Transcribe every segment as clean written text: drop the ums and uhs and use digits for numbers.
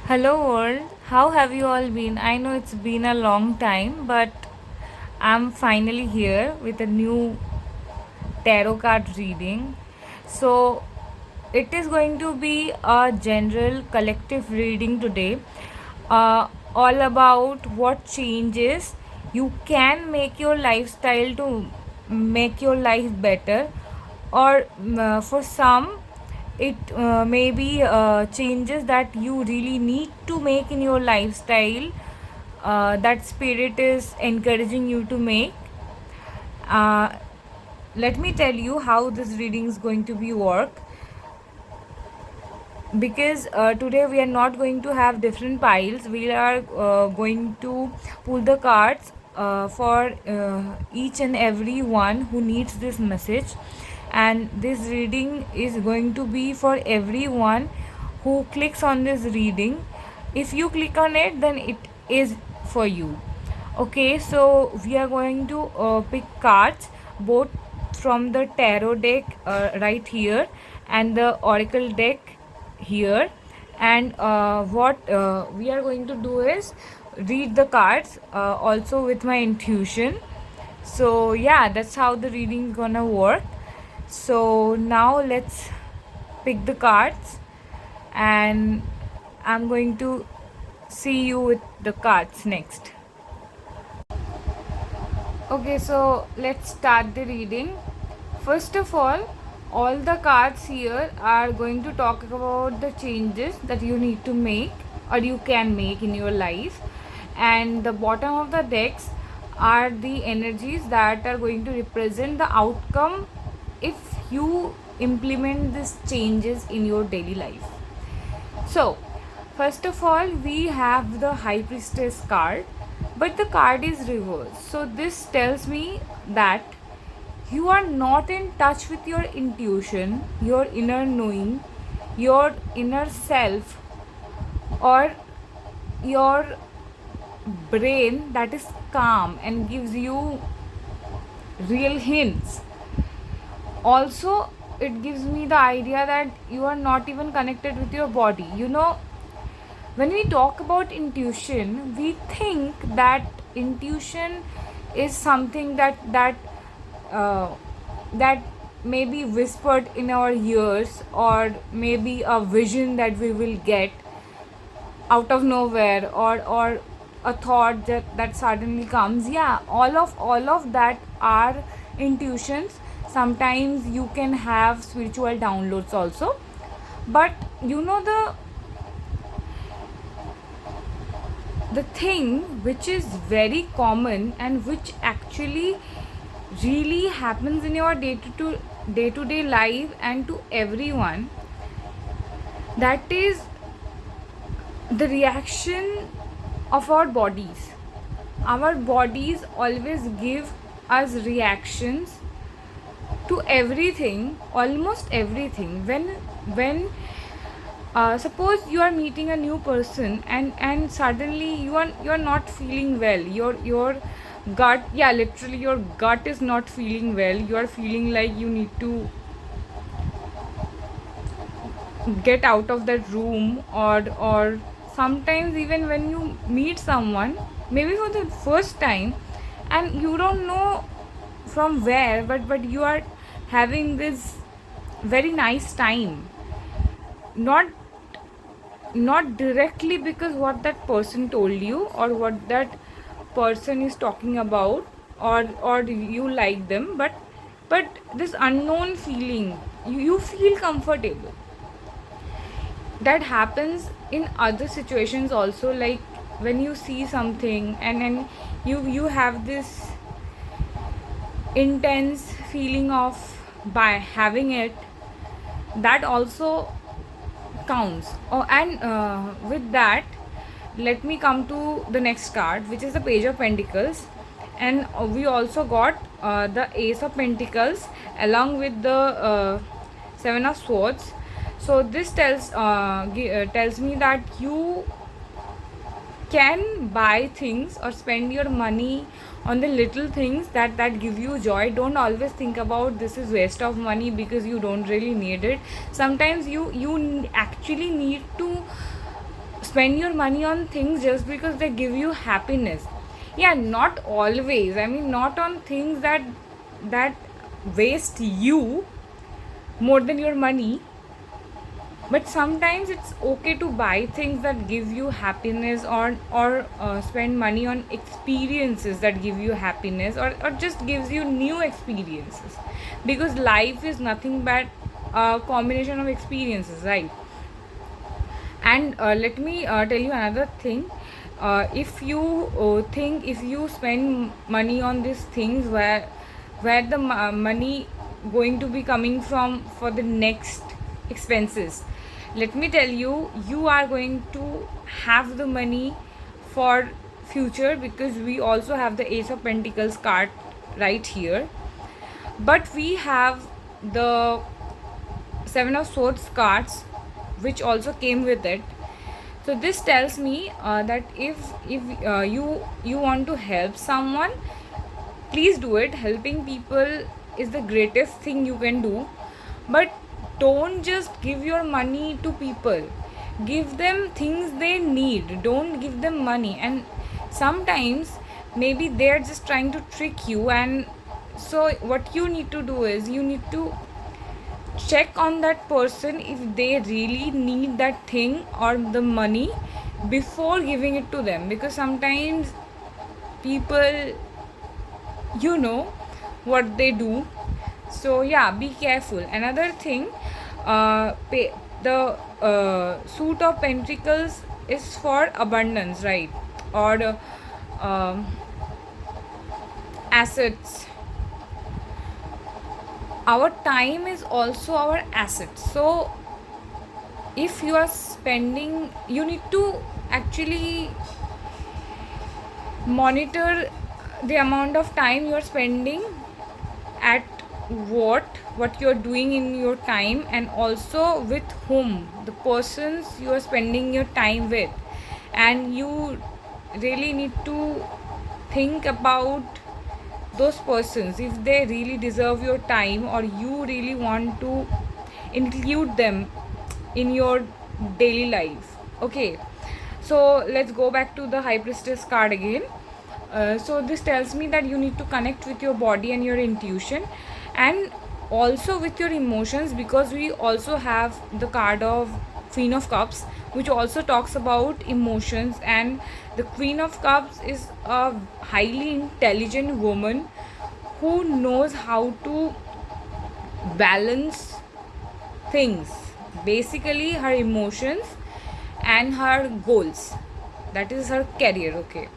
Hello world, how have you all been? I know it's been a long time, but I'm finally here with a new tarot card reading. So, it is going to be a general collective reading today, all about what changes you can make your lifestyle to make your life better, or for some it may be changes that you really need to make in your lifestyle, that spirit is encouraging you to make. uh, Let me tell you how this reading is going to be work, because today we are not going to have different piles. We are going to pull the cards for each and every one who needs this message, and this reading is going to be for everyone who clicks on this reading. If you click on it, then it is for you. Okay, so we are going to pick cards both from the tarot deck right here and the oracle deck here. And what we are going to do is read the cards also with my intuition. So yeah, that's how the reading is gonna work. So now let's pick the cards, and I'm going to see you with the cards next. Okay, so let's start the reading. First of all the cards here are going to talk about the changes that you need to make or you can make in your life, and the bottom of the decks are the energies that are going to represent the outcome if you implement these changes in your daily life. So, first of all, we have the High Priestess card, but the card is reversed. So, this tells me that you are not in touch with your intuition, your inner knowing, your inner self, or your brain that is calm and gives you real hints. Also, it gives me the idea that you are not even connected with your body. When we talk about intuition, we think that intuition is something uh, that may be whispered in our ears, or maybe a vision that we will get out of nowhere, or a thought that suddenly comes. Yeah, all of that are intuitions. Sometimes you can have spiritual downloads also, but the thing which is very common and which actually really happens in your day to day life and to everyone, that is the reaction of our bodies. Our bodies always give us reactions to everything, almost everything. When suppose you are meeting a new person, and suddenly you are not feeling well. Your gut, yeah, literally your gut is not feeling well. You are feeling like you need to get out of that room, or sometimes even when you meet someone maybe for the first time, and you don't know from where, but you are having this very nice time. Not not directly because what that person told you or what that person is talking about, or you like them, but this unknown feeling, you feel comfortable. That happens in other situations also, like when you see something, and then you have this intense feeling of by having it. That also counts. Oh, and with that, let me come to the next card, which is the Page of Pentacles. And we also got the Ace of Pentacles along with the Seven of Swords. So this tells me that you can buy things or spend your money on the little things that give you joy. Don't always think about this is waste of money because you don't really need it. Sometimes you actually need to spend your money on things just because they give you happiness. Yeah, not always. I mean, not on things that waste you more than your money, but sometimes it's okay to buy things that give you happiness, or spend money on experiences that give you happiness, or just gives you new experiences, because life is nothing but a combination of experiences, right? And let me tell you another thing. If you think, if you spend money on these things, where the money going to be coming from for the next expenses, let me tell you, you are going to have the money for future, because we also have the Ace of Pentacles card right here, but we have the Seven of Swords cards which also came with it. So this tells me that if you want to help someone, please do it. Helping people is the greatest thing you can do, but don't just give your money to people. Give them things they need, don't give them money. And sometimes maybe they're just trying to trick you, and so what you need to do is, you need to check on that person if they really need that thing or the money before giving it to them, because sometimes people, you know what they do. So yeah, be careful. Another thing, the suit of pentacles is for abundance, right? Or assets. Our time is also our asset. So if you are spending, you need to actually monitor the amount of time you are spending at what you're doing in your time, and also with whom, the persons you are spending your time with. And you really need to think about those persons, if they really deserve your time, or you really want to include them in your daily life. Okay, so let's go back to the High Priestess card again. So this tells me that you need to connect with your body and your intuition, and also with your emotions, because we also have the card of Queen of Cups, which also talks about emotions. And the Queen of Cups is a highly intelligent woman who knows how to balance things, basically her emotions and her goals, that is her career. Okay,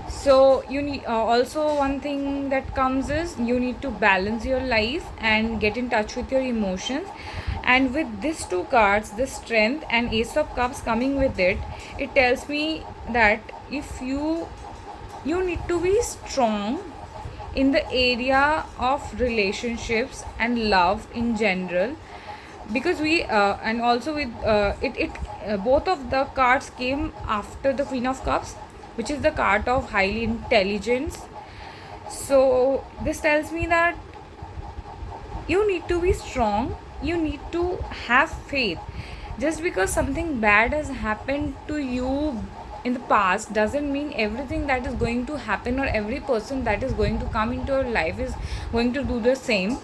so you need also, one thing that comes is, you need to balance your life and get in touch with your emotions. And with these two cards, the Strength and Ace of Cups coming with it, it tells me that if you need to be strong in the area of relationships and love in general, because we and also with it both of the cards came after the Queen of Cups, which is the card of highly intelligence. So this tells me that you need to be strong, you need to have faith. Just because something bad has happened to you in the past doesn't mean everything that is going to happen, or every person that is going to come into your life is going to do the same,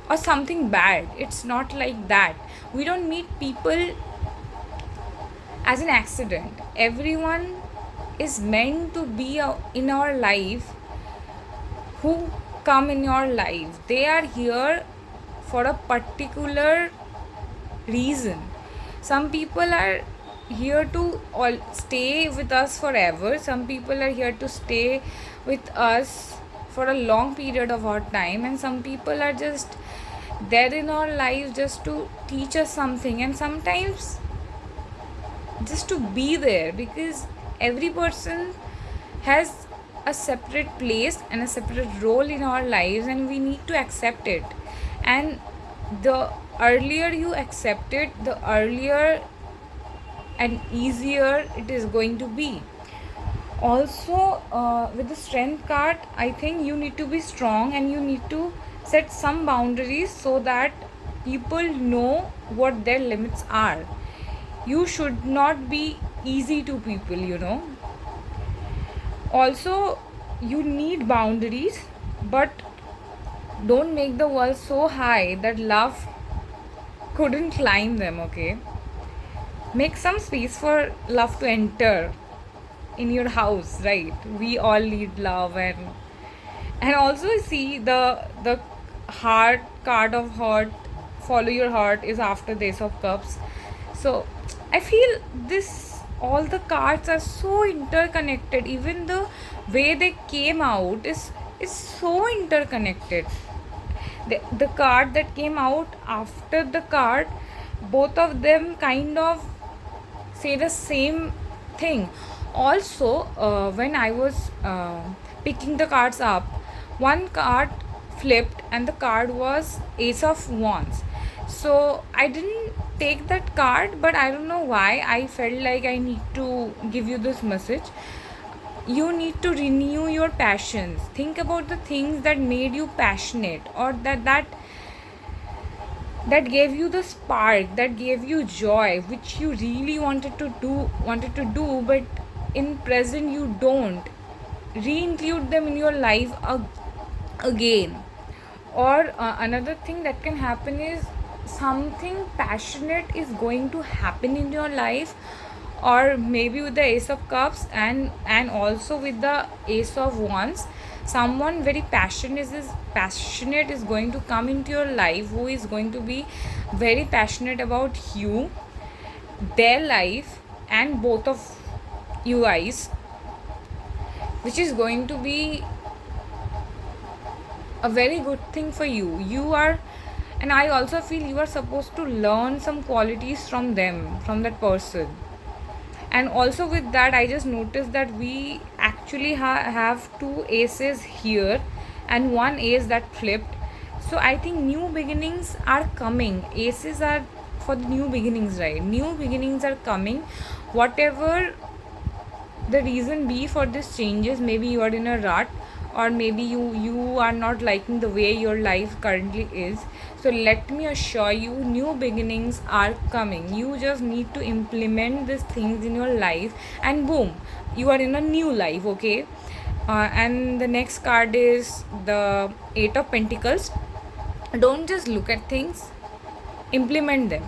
or something bad. It's not like that. We don't meet people as an accident. Everyone is meant to be in our life. Who come in your life, they are here for a particular reason. Some people are here to all stay with us forever. Some people are here to stay with us for a long period of our time, and some people are just there in our lives just to teach us something, and sometimes just to be there, because every person has a separate place and a separate role in our lives, and we need to accept it. And the earlier you accept it, the earlier and easier it is going to be. Also with the Strength card, I think you need to be strong, and you need to set some boundaries so that people know what their limits are. You should not be easy to people, Also, you need boundaries, but don't make the walls so high that love couldn't climb them, okay? Make some space for love to enter in your house, right? We all need love. And also see the heart card of heart, follow your heart, is after the Ace of Cups. So I feel this, all the cards are so interconnected. Even the way they came out is so interconnected. The card that came out after the card, both of them kind of say the same thing. Also, when I was picking the cards up, one card flipped and the card was Ace of Wands. So I didn't take that card, but I don't know why I felt like I need to give you this message. You need to renew your passions. Think about the things that made you passionate, or that gave you the spark, that gave you joy, which you really wanted to do, but in present you don't. Re-include them in your life again. Or another thing that can happen is something passionate is going to happen in your life, or maybe with the Ace of Cups and also with the Ace of Wands, someone very passionate is going to come into your life, who is going to be very passionate about you, their life, and both of you guys, which is going to be a very good thing for you are. And I also feel you are supposed to learn some qualities from them, from that person. And also with that, I just noticed that we actually have two aces here and one ace that flipped. So I think new beginnings are coming. Aces are for the new beginnings, right? New beginnings are coming. Whatever the reason be for this changes, maybe you are in a rut, or maybe you are not liking the way your life currently is. So let me assure you, new beginnings are coming. You just need to implement these things in your life, and boom, you are in a new life, okay? And the next card is the Eight of Pentacles. Don't just look at things, implement them.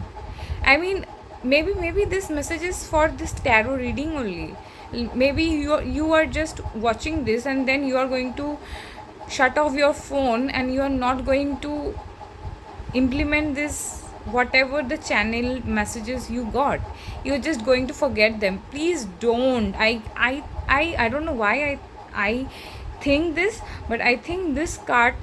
I mean, maybe this message is for this tarot reading only. Maybe you are just watching this and then you are going to shut off your phone and you are not going to implement this, whatever the channel messages you got. You're just going to forget them. Please don't. I don't know why I think this, but I think this card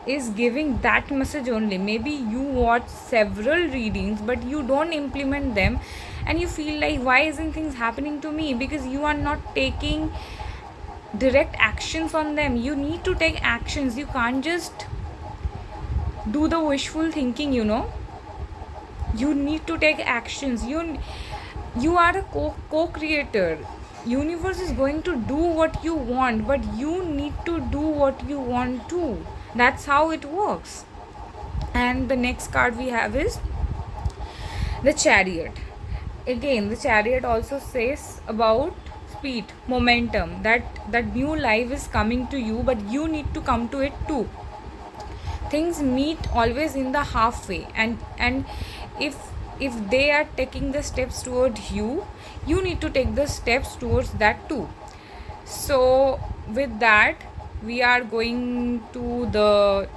is giving that message only. Maybe you watch several readings but you don't implement them, and you feel like, why isn't things happening to me? Because you are not taking direct actions on them. You need to take actions. You can't just do the wishful thinking, you need to take actions. You are a co-creator. Universe is going to do what you want, but you need to do what you want too. That's how it works. And the next card we have is the Chariot. Again, the Chariot also says about speed, momentum, that new life is coming to you, but you need to come to it too. Things meet always in the halfway, and if they are taking the steps towards you, you need to take the steps towards that too. So with that, we are going to the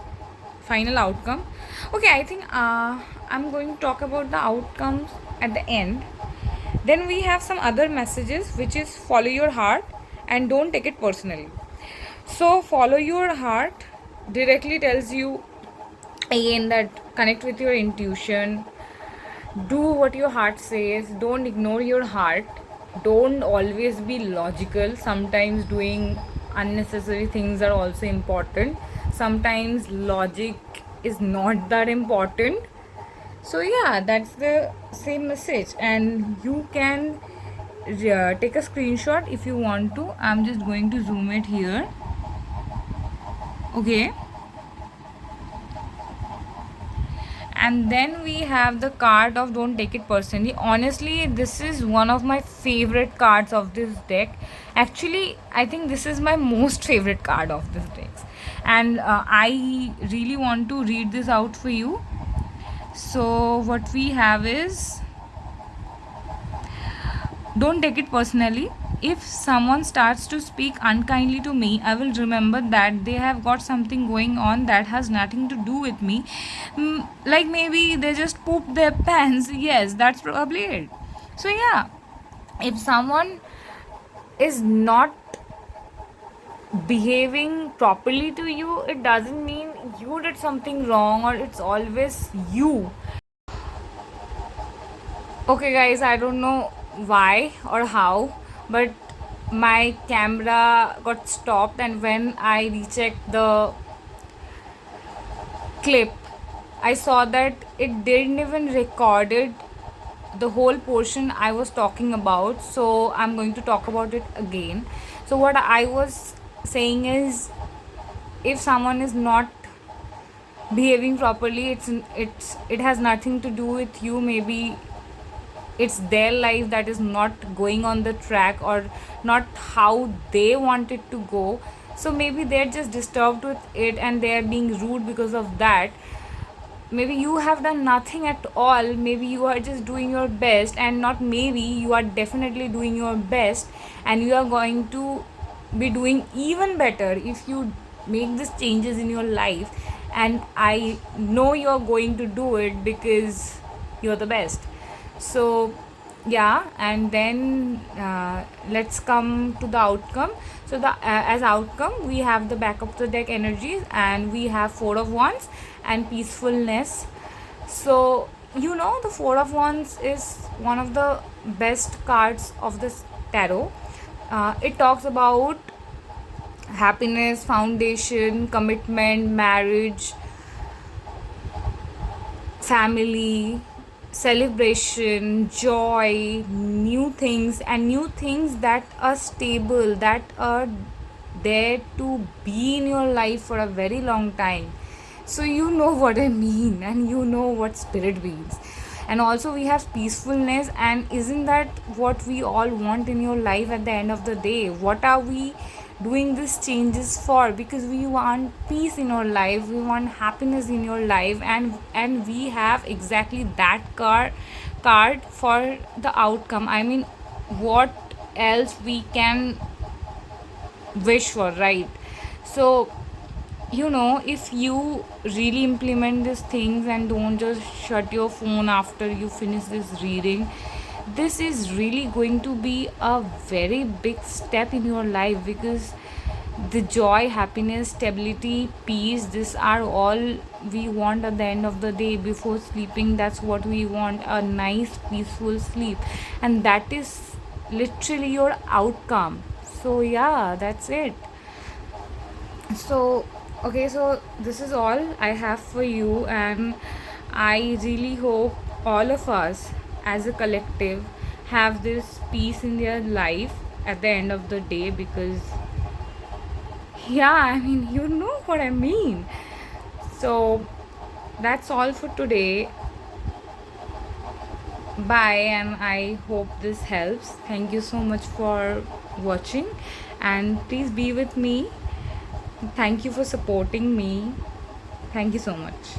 final outcome. Okay, I think I'm going to talk about the outcomes at the end. Then we have some other messages, which is follow your heart and don't take it personally. So follow your heart directly tells you again that connect with your intuition, do what your heart says, don't ignore your heart, don't always be logical. Sometimes doing unnecessary things are also important. Sometimes logic is not that important. So yeah, that's the same message, and you can take a screenshot if you want to. I'm just going to zoom it here. Okay, And then we have the card of don't take it personally. Honestly, this is one of my favorite cards of this deck. Actually, I think this is my most favorite card of this deck. And I really want to read this out for you. So, what we have is don't take it personally. If someone starts to speak unkindly to me, I will remember that they have got something going on that has nothing to do with me. Like maybe they just pooped their pants. Yes, that's probably it. So, yeah, if someone is not behaving properly to you, it doesn't mean you did something wrong or it's always you. Okay, guys, I don't know why or how, but my camera got stopped, and when I rechecked the clip, I saw that it didn't even recorded the whole portion I was talking about. So I'm going to talk about it again. So what I was saying is, if someone is not behaving properly, it has nothing to do with you. Maybe it's their life that is not going on the track or not how they want it to go. So maybe they're just disturbed with it and they are being rude because of that. Maybe you have done nothing at all. Maybe you are just doing your best, and not maybe, you are definitely doing your best, and you are going to be doing even better if you make these changes in your life. And I know you're going to do it because you're the best. So yeah, and then let's come to the outcome. So the as outcome, we have the back of the deck energies, and we have Four of Wands and peacefulness. So the Four of Wands is one of the best cards of this tarot. It talks about happiness, foundation, commitment, marriage, family, celebration, joy, new things that are stable, that are there to be in your life for a very long time. So you know what I mean, and you know what spirit means. And also we have peacefulness, and isn't that what we all want in your life at the end of the day? What are we doing these changes for? Because we want peace in our life, we want happiness in your life, and we have exactly that card for the outcome. I mean, what else we can wish for, right? So if you really implement these things and don't just shut your phone after you finish this reading, this is really going to be a very big step in your life, because the joy, happiness, stability, peace, these are all we want at the end of the day. Before sleeping, that's what we want, a nice peaceful sleep, and that is literally your outcome. So yeah, that's it. So okay, so this is all I have for you, and I really hope all of us as a collective have this peace in their life at the end of the day, because yeah, I mean, you know what I mean. So that's all for today. Bye, and I hope this helps. Thank you so much for watching, and please be with me. Thank you for supporting me. Thank you so much.